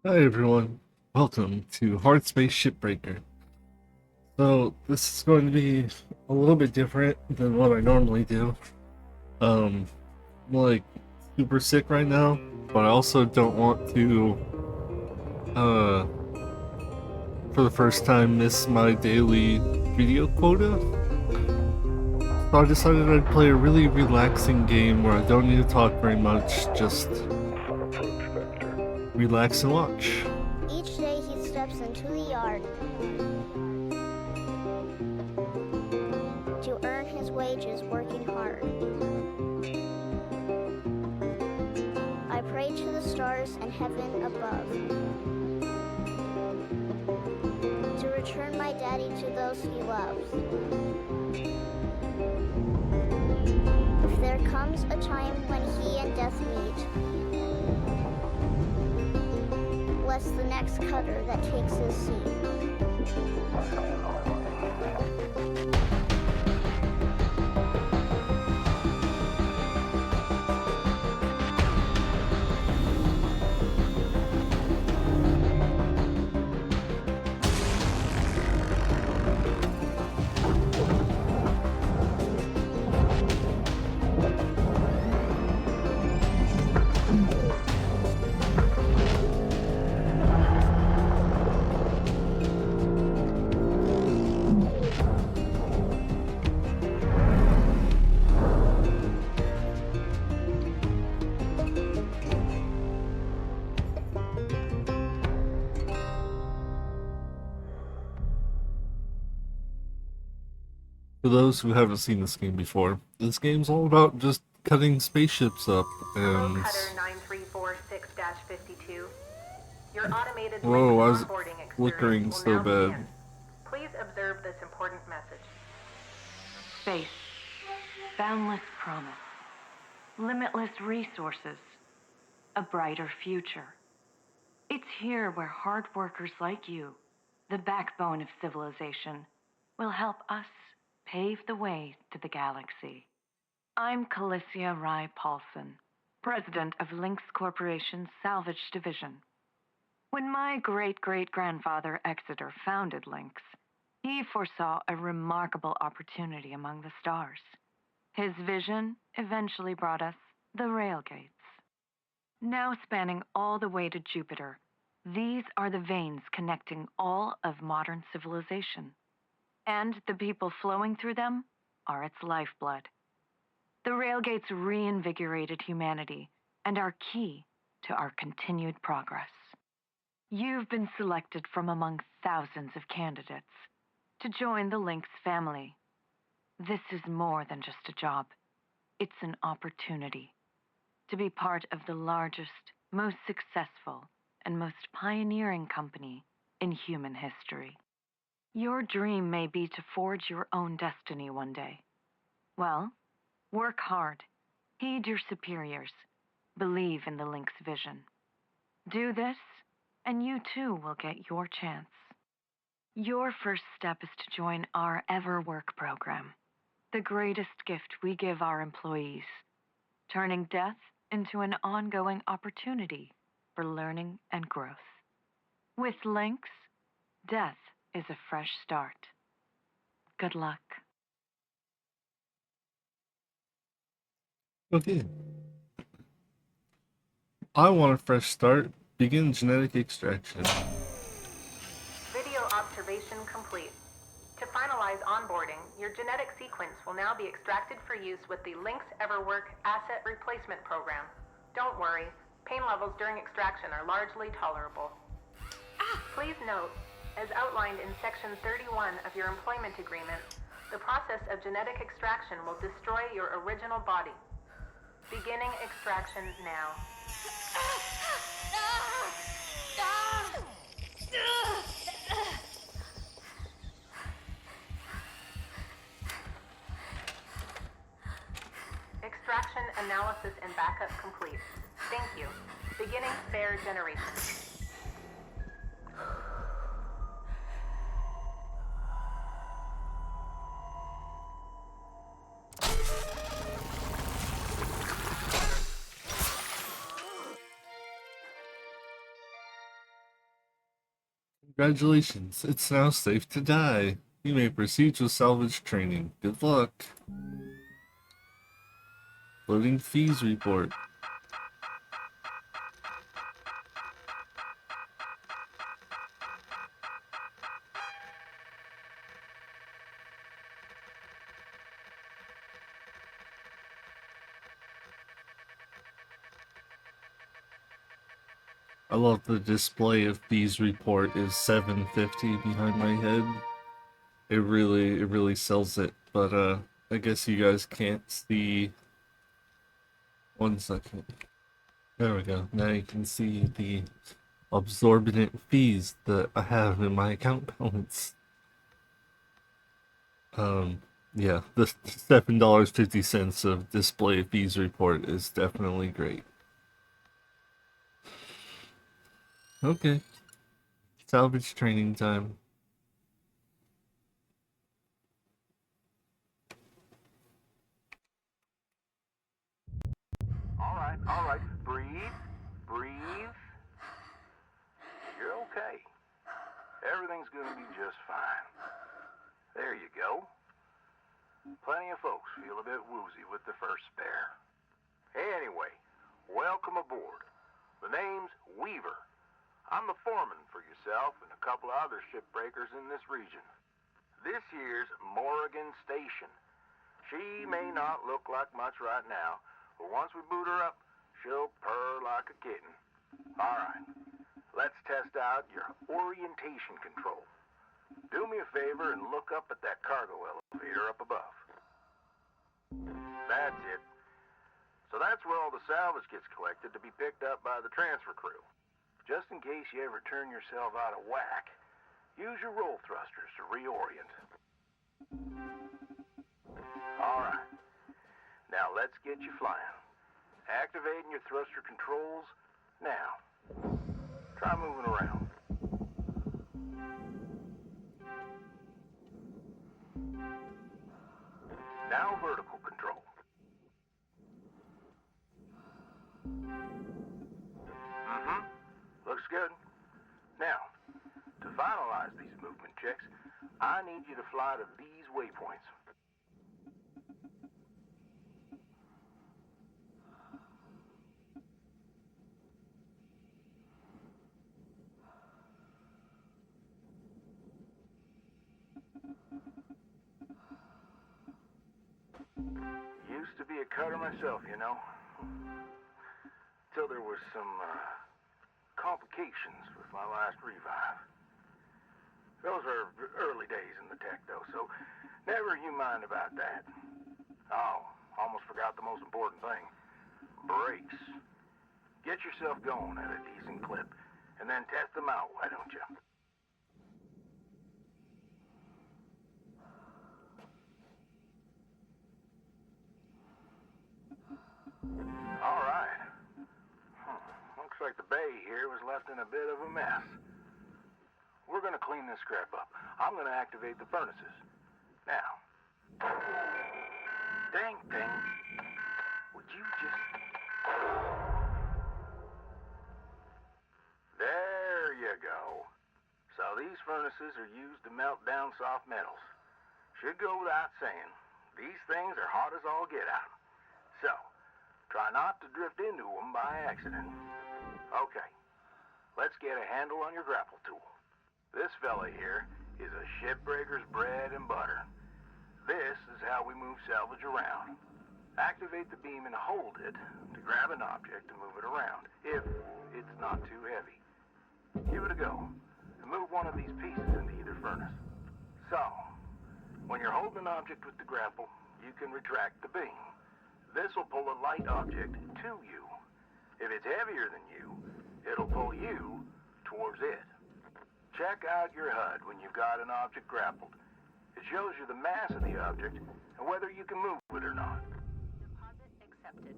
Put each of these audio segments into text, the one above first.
Hi everyone, welcome to HardSpace Shipbreaker. So this is going to be a little bit different than what I normally do. I'm like super sick right now, but I also don't want to, uh, for the first time miss my daily video quota. So I decided I'd play a really relaxing game where I don't need to talk very much, just relax and watch. Each day he steps into the yard to earn his wages working hard. I pray to the stars and heaven above to return my daddy to those he loves. If there comes a time when he and death meet, bless the next cutter that takes his seat. For those who haven't seen this game before, this game's all about just cutting spaceships up Hello, and... Cutter 9346-52. Your automated Whoa, link why is it onboarding experience flickering will so now bad? begin. Please observe this important message. Space. Boundless promise. Limitless resources. A brighter future. It's here where hard workers like you, the backbone of civilization, will help us pave the way to the galaxy. I'm Calicia Rye Paulson, president of Lynx Corporation's Salvage Division. When my great-great-grandfather Exeter founded Lynx, he foresaw a remarkable opportunity among the stars. His vision eventually brought us the railgates. Now spanning all the way to Jupiter, these are the veins connecting all of modern civilization. And the people flowing through them are its lifeblood. The railgates reinvigorated humanity and are key to our continued progress. You've been selected from among thousands of candidates to join the Lynx family. This is more than just a job. It's an opportunity to be part of the largest, most successful, and most pioneering company in human history. Your dream may be to forge your own destiny one day. Well, work hard, heed your superiors, believe in the Lynx vision. Do this, and you too will get your chance. Your first step is to join our Ever Work program, the greatest gift we give our employees, turning death into an ongoing opportunity for learning and growth. With Lynx, death is a fresh start. Good luck. Okay. I want a fresh start. Begin genetic extraction. Video observation complete. To finalize onboarding, your genetic sequence will now be extracted for use with the Lynx EverWork Asset Replacement Program. Don't worry, pain levels during extraction are largely tolerable. Please note, as outlined in Section 31 of your employment agreement, the process of genetic extraction will destroy your original body. Beginning extraction now. Extraction analysis and backup complete. Thank you. Beginning spare generation. Congratulations, it's now safe to die. You may proceed with salvage training. Good luck. Loading fees report. I love the display of fees report is $7.50 behind my head. It really sells it, but I guess you guys can't see. 1 second. There we go. Now you can see the absorbent fees that I have in my account balance. Yeah, the $7.50 of display fees report is definitely great. Okay, salvage training time. All right, breathe, breathe. You're okay. Everything's gonna be just fine. There you go. Plenty of folks feel a bit woozy with the first spare. Anyway, welcome aboard. The name's Weaver. I'm the foreman for yourself and a couple of other shipbreakers in this region. This here's Morrigan Station. She may not look like much right now, but once we boot her up, she'll purr like a kitten. All right, let's test out your orientation control. Do me a favor and look up at that cargo elevator up above. That's it. So that's where all the salvage gets collected to be picked up by the transfer crew. Just in case you ever turn yourself out of whack, use your roll thrusters to reorient. All right. Now let's get you flying. Activating your thruster controls now. Try moving around. Now vertical control. Looks good. Now, to finalize these movement checks, I need you to fly to these waypoints. Used to be a cutter myself, you know. Till there was some complications with my last revive. Those are early days in the tech, though, so never you mind about that. Oh, almost forgot the most important thing. Brakes. Get yourself going at a decent clip, and then test them out, why don't you? All right. Looks like the bay here was left in a bit of a mess. We're gonna clean this crap up. I'm gonna activate the furnaces. Now. Dang thing. Would you just... There you go. So these furnaces are used to melt down soft metals. Should go without saying. These things are hot as all get out. So, try not to drift into them by accident. Okay, let's get a handle on your grapple tool. This fella here is a shipbreaker's bread and butter. This is how we move salvage around. Activate the beam and hold it to grab an object and move it around, if it's not too heavy. Give it a go, and move one of these pieces into either furnace. So, when you're holding an object with the grapple, you can retract the beam. This will pull a light object to you. If it's heavier than you, it'll pull you towards it. Check out your HUD when you've got an object grappled. It shows you the mass of the object and whether you can move it or not. Deposit accepted.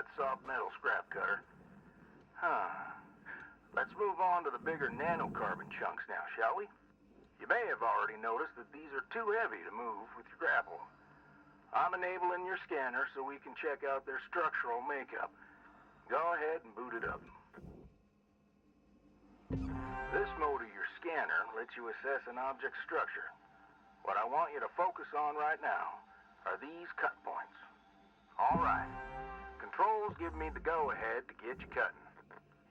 that soft metal scrap cutter. Huh. Let's move on to the bigger nanocarbon chunks now, shall we? You may have already noticed that these are too heavy to move with your grapple. I'm enabling your scanner so we can check out their structural makeup. Go ahead and boot it up. This mode of your scanner lets you assess an object's structure. What I want you to focus on right now are these cut points. All right. Controls give me the go-ahead to get you cutting.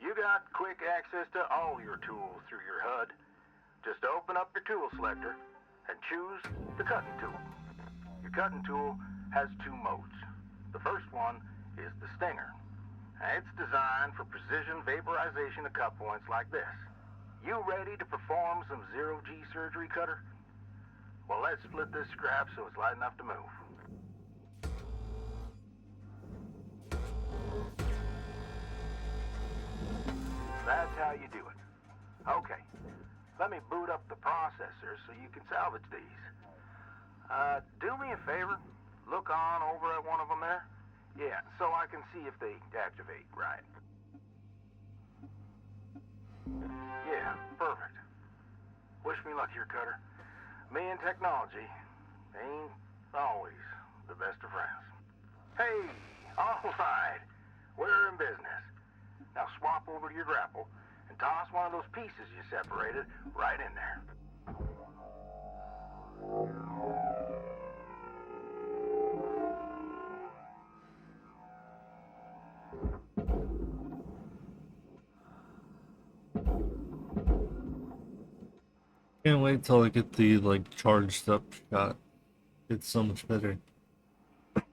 You got quick access to all your tools through your HUD. Just open up your tool selector and choose the cutting tool. Your cutting tool has two modes. The first one is the stinger. It's designed for precision vaporization of cut points like this. You ready to perform some zero-G surgery, Cutter? Well, let's split this scrap so it's light enough to move. That's how you do it. Okay, let me boot up the processor so you can salvage these. Do me a favor. Look on over at one of them there. Yeah, so I can see if they activate right. Yeah, perfect. Wish me luck here, Cutter. Me and technology ain't always the best of friends. Hey, all right. We're in business. Now swap over to your grapple and toss one of those pieces you separated right in there. Can't wait till I get the like charged up shot. It's so much better. Let's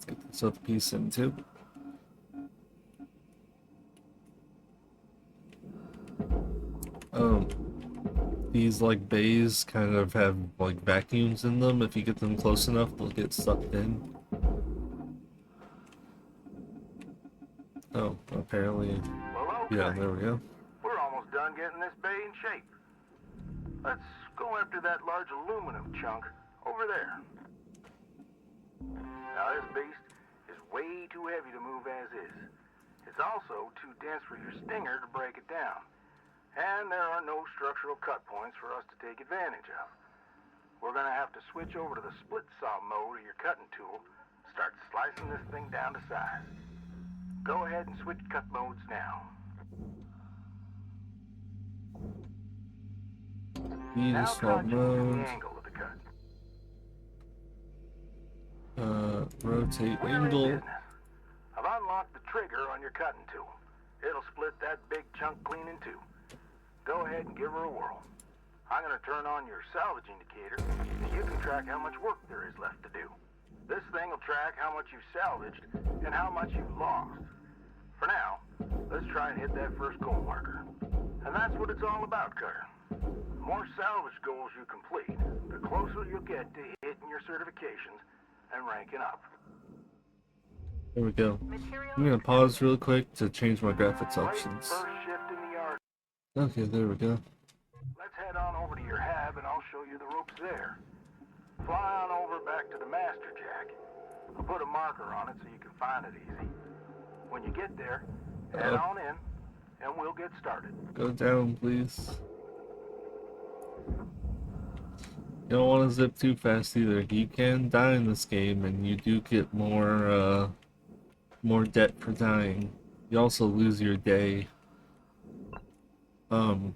get this other piece in too. These like bays kind of have like vacuums in them. If you get them close enough, they'll get sucked in. Oh, apparently. Well, okay. Yeah, there we go. We're almost done getting this bay in shape. Let's go after that large aluminum chunk over there. Now this beast is way too heavy to move as is. It's also too dense for your stinger to break it down. And there are no structural cut points for us to take advantage of. We're gonna have to switch over to the split saw mode of your cutting tool, start slicing this thing down to size. Go ahead and switch cut modes now. Need a Now swap try changing mode. the angle of the cut. Rotate We're in angle. business. I've unlocked the trigger on your cutting tool. It'll split that big chunk clean in two. Go ahead and give her a whirl. I'm gonna turn on your salvage indicator so you can track how much work there is left to do. This thing will track how much you've salvaged and how much you've lost. For now, let's try and hit that first goal marker. And that's what it's all about, Cutter. The more salvage goals you complete, the closer you'll get to hitting your certifications and ranking up. There we go. Material I'm gonna pause real quick to change my graphics Late options. first shift in the yard. Okay, there we go. Let's head on over to your hab and I'll show you the ropes there. Fly on over back to the master jack. I'll put a marker on it so you can find it easy. When you get there, head on in and we'll get started. Go down, please. You don't want to zip too fast either. You can die in this game, and you do get more debt for dying. You also lose your day. I'm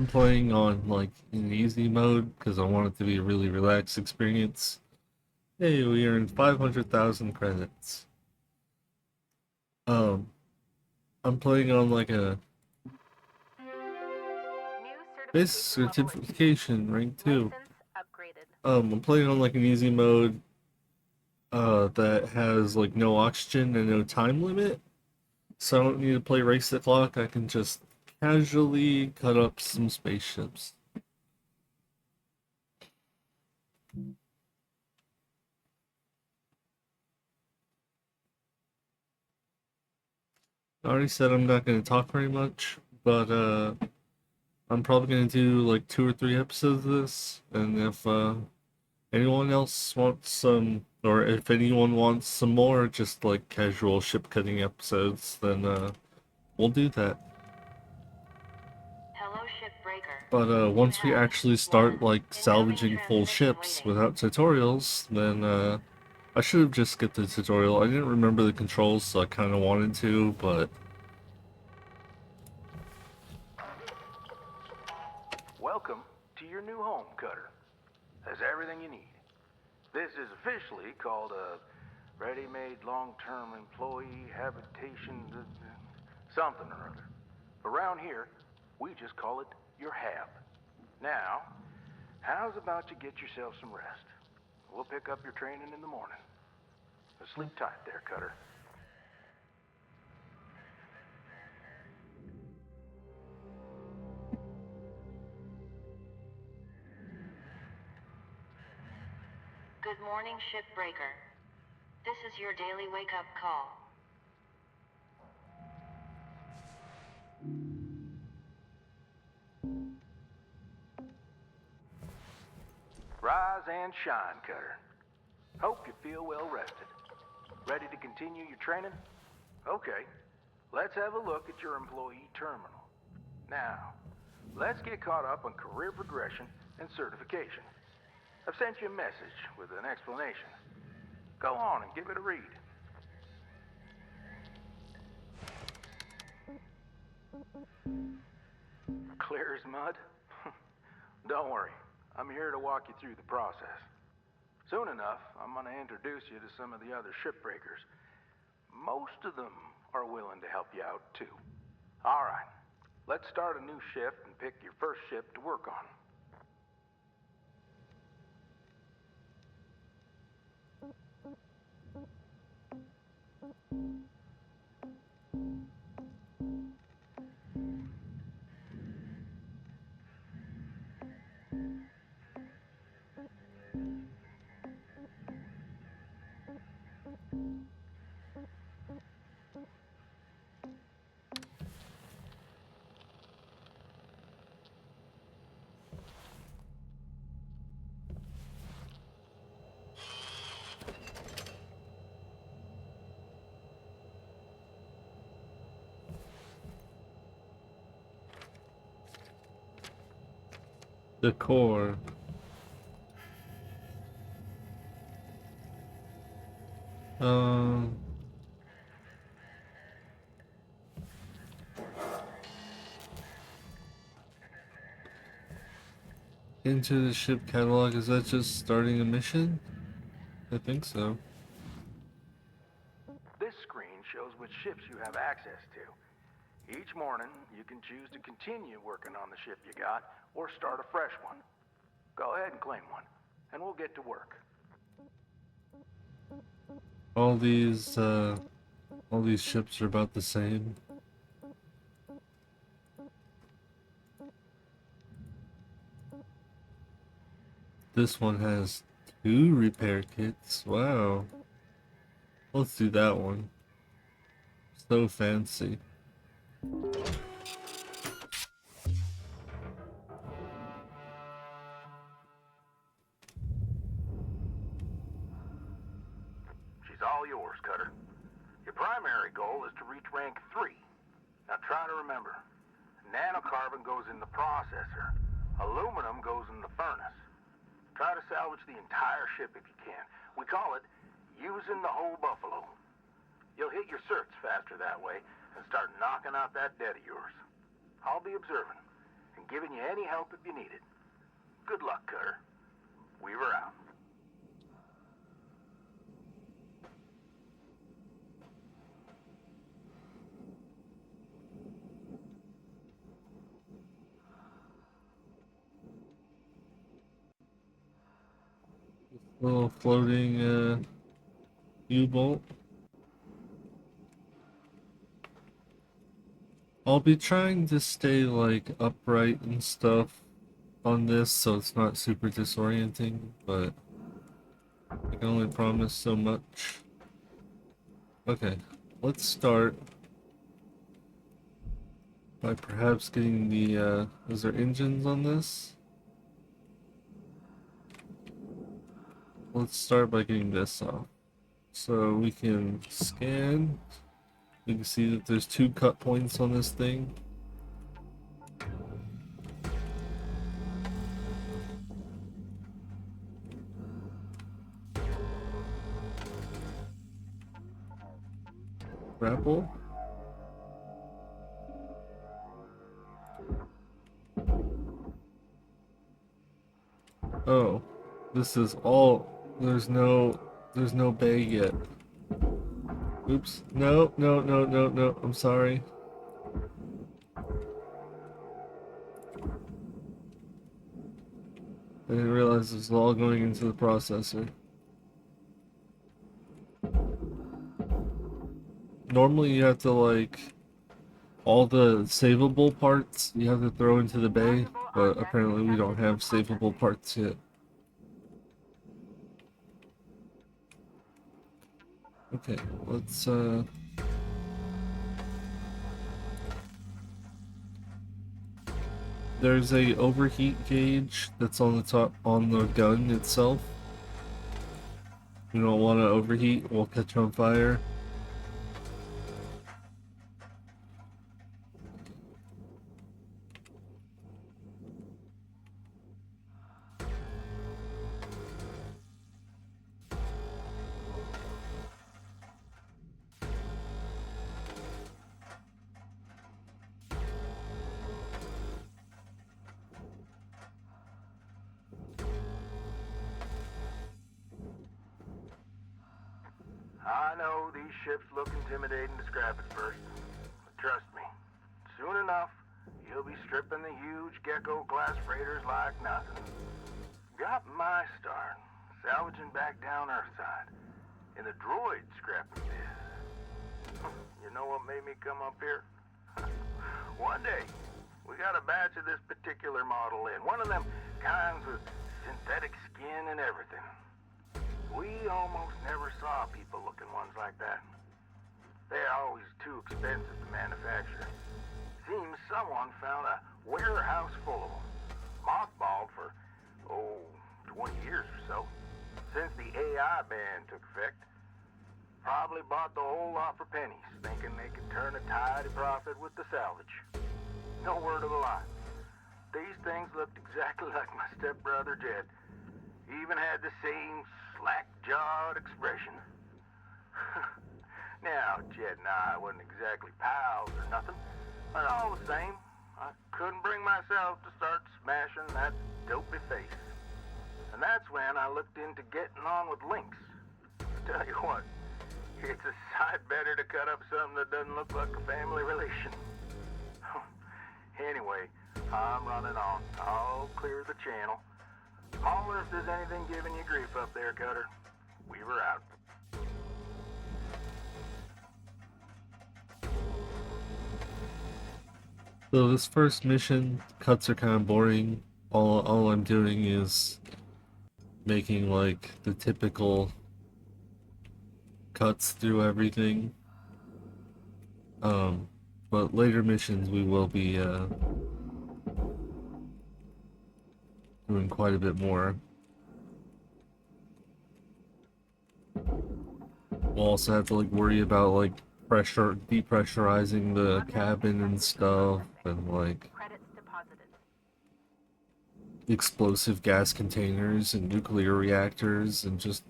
playing on like in easy mode because I want it to be a really relaxed experience. Hey, we earned 500,000 credits. I'm playing on like a new base certification level certification rank 2. license upgraded. I'm playing on like an easy mode that has like no oxygen and no time limit. So I don't need to play race the clock. I can just casually cut up some spaceships. I already said I'm not going to talk very much, but I'm probably going to do like 2 or 3 episodes of this, and if Anyone else wants some, or if anyone wants some more just like casual ship cutting episodes, then we'll do that. Hello, Shipbreaker. But You once we have actually start one like incoming salvaging full transmission ships waiting. without tutorials, then I should have just skipped the tutorial. I didn't remember the controls, so I kind of wanted to, but Welcome to your new home, Cutter. Has everything you need. This is officially called a ready-made long-term employee habitation something or other. Around here, we just call it your hab. Now, how's about you get yourself some rest? We'll pick up your training in the morning. Sleep tight there, Cutter. Good morning, Shipbreaker. This is your daily wake-up call. Rise and shine, Cutter. Hope you feel well rested. Ready to continue your training? Okay, let's have a look at your employee terminal. Now, let's get caught up on career progression and certification. I've sent you a message with an explanation. Go on and give it a read. Clear as mud? Don't worry, I'm here to walk you through the process. Soon enough, I'm going to introduce you to some of the other shipbreakers. Most of them are willing to help you out, too. All right, let's start a new shift and pick your first ship to work on. the core. Um, into the ship catalog, is that just starting a mission? I think so. This screen shows which ships you have access to. Each morning, you can choose to continue working on the ship you got or start a fresh one. Go ahead and claim one, and we'll get to work. All these ships are about the same. This one has 2 repair kits. Wow. Let's do that one. So fancy. She's all yours, Cutter. Your primary goal is to reach rank 3. Now try to remember, nanocarbon goes in the processor, aluminum goes in the furnace. Try to salvage the entire ship if you can. We call it using the whole buffalo. You'll hit your certs faster that way and start knocking out that debt of yours. I'll be observing and giving you any help if you need it. Good luck, Cutter. Weaver out. Little floating U-boat. I'll be trying to stay like upright and stuff on this so it's not super disorienting, but I can only promise so much. Okay, let's start by perhaps getting the is there engines on this? let's start by getting this off. So we can scan. You can see that there's 2 cut points on this thing. Grapple. Oh, this is all. There's no bay yet. Oops. No, no, no, no, no. I'm sorry. I didn't realize this was all going into the processor. Normally you have to like all the savable parts you have to throw into the bay, but apparently we don't have savable parts yet. Okay, let's there's a overheat gauge that's on the top on the gun itself. We don't want to overheat, we'll catch on fire. I know these ships look intimidating to scrap at first, but trust me, soon enough, you'll be stripping the huge Gecko-class freighters like nothing. Got my start, salvaging back down Earthside, in the droid scrapping biz. You know what made me come up here? One day, we got a batch of this particular model in, one of them kinds with synthetic skin and everything. We almost never saw people-looking ones like that. They're always too expensive to manufacture. Seems someone found a warehouse full of them, mothballed for, 20 years or so, since the AI ban took effect. Probably bought the whole lot for pennies, thinking they could turn a tidy profit with the salvage. No word of a lie. These things looked exactly like my stepbrother Jed. Even had the same slack-jawed expression. Now, Jed and I wasn't exactly pals or nothing, but all the same, I couldn't bring myself to start smashing that dopey face. And that's when I looked into getting on with Lynx. Tell you what, it's a sight better to cut up something that doesn't look like a family relation. Anyway, I'm running on. I'll clear the channel. Holler if there's anything giving you grief up there, Cutter. We were out. So this first mission, cuts are kind of boring. All I'm doing is making like the typical cuts through everything. But later missions we will be doing quite a bit more. We'll also have to like worry about like depressurizing the cabin and stuff, and like Credits deposited. explosive gas containers and nuclear reactors and just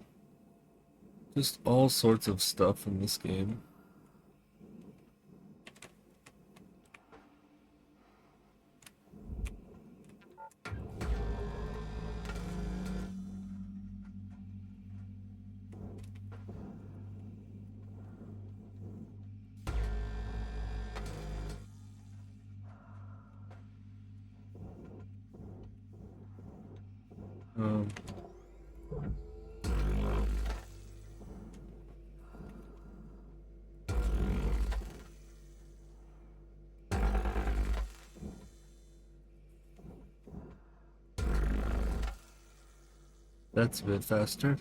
all sorts of stuff in this game. Um, that's a bit faster.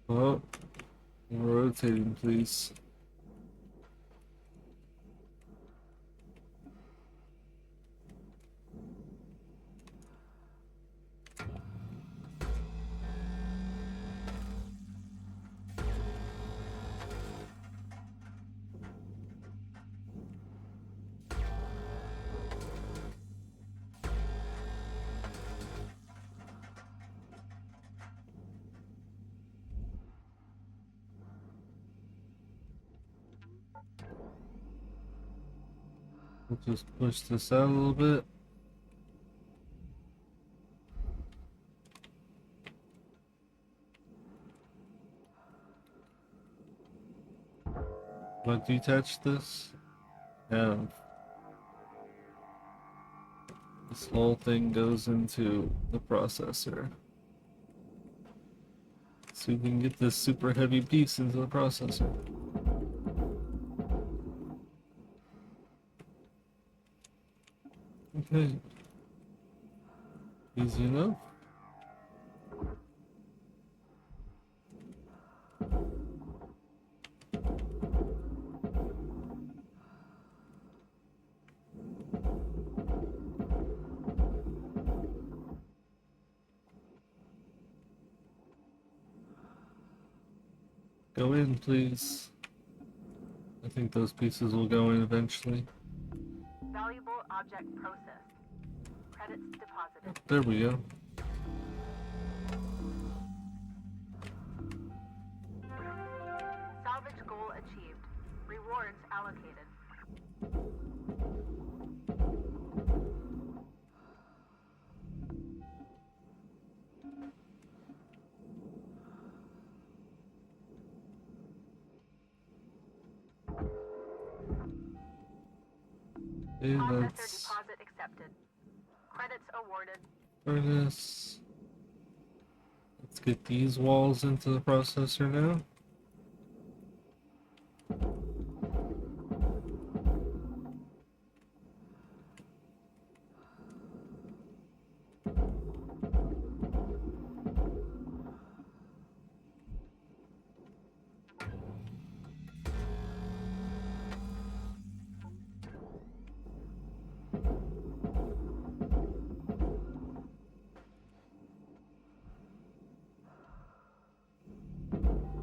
Oh, rotating, please. We'll just push this out a little bit. Want to detach this? Yeah. This whole thing goes into the processor. So we can get this super heavy piece into the processor. Okay. Easy enough. Go in, please. I think those pieces will go in eventually. Valuable object processed. Credits deposited. There we go. Salvage goal achieved. Rewards allocated. Okay, Processor that's deposit accepted. Credits awarded. furnace. Let's get these walls into the processor now.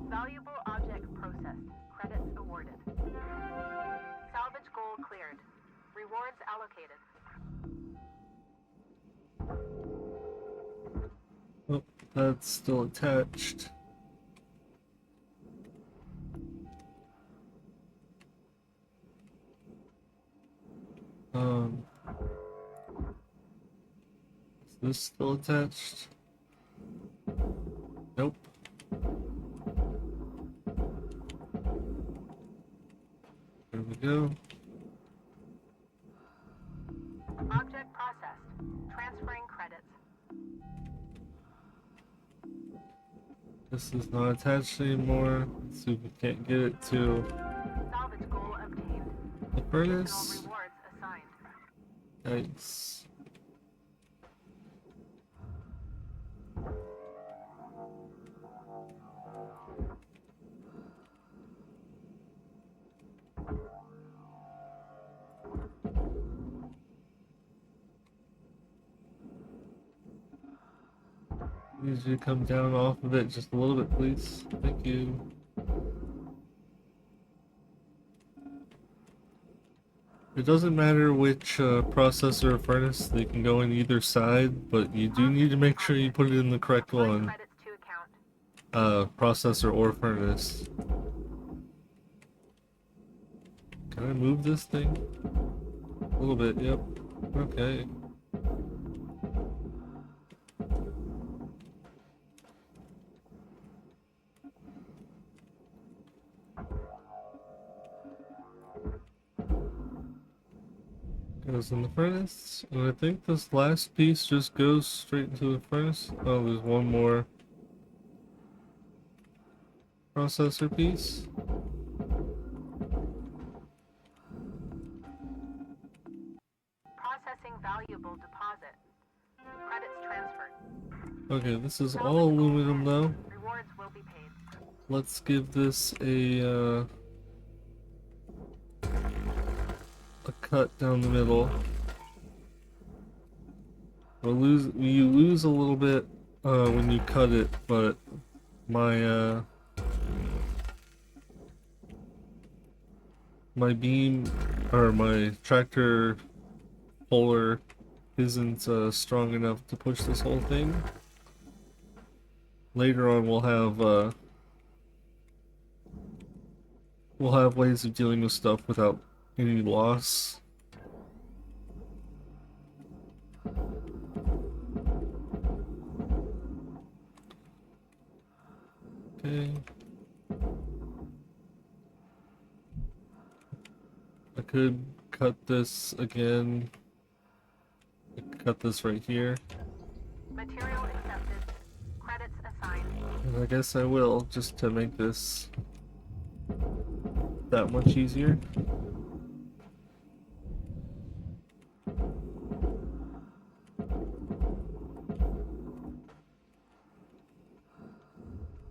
Valuable object processed. Credits awarded. Salvage goal cleared. Rewards allocated. Oh, that's still attached. Is this still attached? Nope. There we go. Object processed. Transferring credits. This is not attached anymore. Let's see if we can't get it to Salvage goal obtained. the Additional furnace. rewards assigned. Yikes. Need you to come down off of it just a little bit, please. Thank you. It doesn't matter which processor or furnace, they can go in either side, but you do need to make sure you put it in the correct Apply one. credits to account. Processor or furnace. Can I move this thing? A little bit, yep. Okay. Goes in the furnace, and I think this last piece just goes straight into the furnace. Oh, there's one more processor piece. Processing valuable deposit. Credits transferred. Okay, this is all aluminum though. Rewards will be paid. Let's give this a cut down the middle. You lose a little bit when you cut it, but my my beam or my tractor puller isn't strong enough to push this whole thing. Later on, we'll have ways of dealing with stuff without any loss. Okay. I could cut this again. I could cut this right here. Material accepted. Credits assigned. And I guess I will, just to make this that much easier.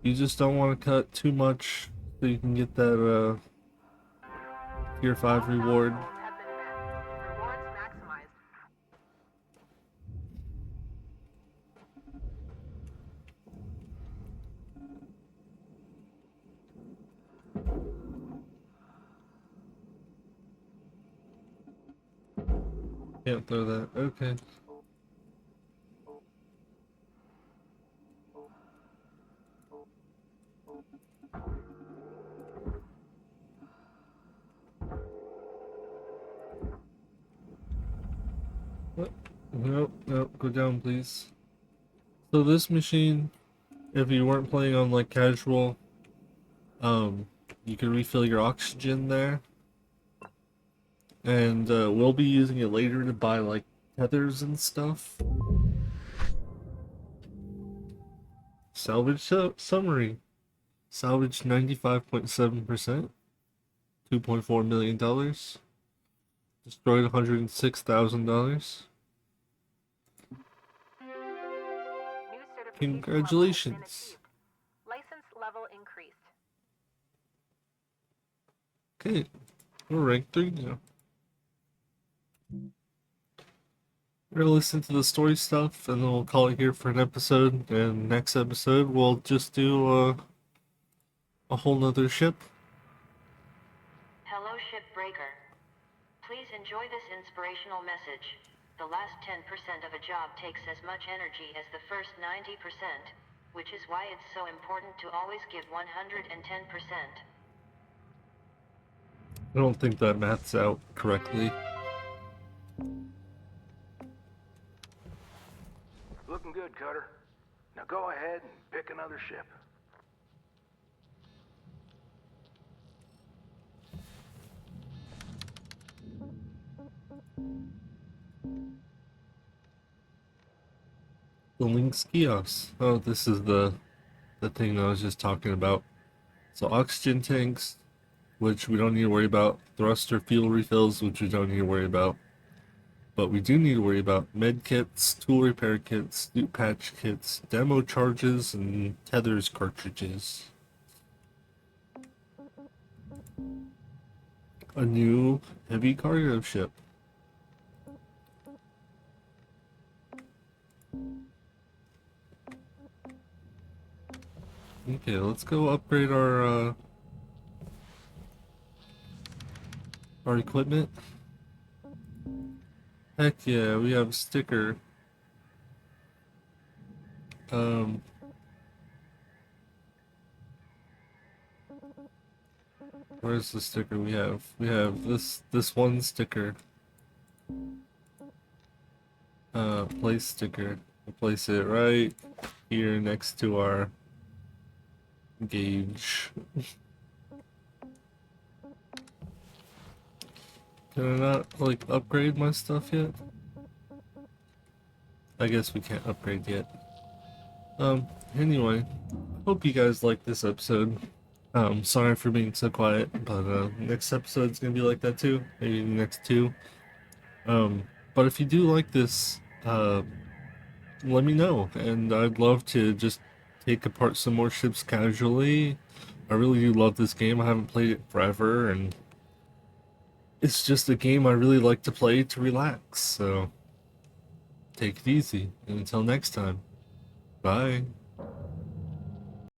You just don't want to cut too much so you can get that tier 5 reward. Goals have been met. Rewards maximized. Can't throw that. Okay. What? Nope, nope, go down, please. So this machine, if you weren't playing on like casual, you can refill your oxygen there. And we'll be using it later to buy like tethers and stuff. Salvage summary. Salvage 95.7%. $2.4 million. Destroyed $106,000. New certification Congratulations. level has been achieved. License level increased. Okay, we're rank 3 now. We're gonna listen to the story stuff and then we'll call it here for an episode. And next episode we'll just do a whole nother ship. Hello, Shipbreaker. Please enjoy this inspirational message. The last 10% of a job takes as much energy as the first 90%, which is why it's so important to always give 110%. I don't think that maths out correctly. Looking good, Cutter. Now go ahead and pick another ship. The Lynx kiosk. Oh, this is the thing that I was just talking about. So oxygen tanks, which we don't need to worry about. Thruster fuel refills, which we don't need to worry about. But we do need to worry about med kits, tool repair kits, loot patch kits, demo charges, and tethers cartridges. A new heavy cargo ship. Okay, let's go upgrade our equipment. Heck yeah, we have a sticker. Where's the sticker we have? We have this one sticker. Place sticker. We'll place it right here next to our gauge. Can I not, like, upgrade my stuff yet? I guess we can't upgrade yet. Anyway, hope you guys liked this episode. Sorry for being so quiet, but, next episode's gonna be like that too. Maybe the next two. But if you do like this, let me know, and I'd love to just take apart some more ships casually. I really do love this game. I haven't played it forever, and it's just a game I really like to play to relax, so take it easy, and until next time, bye.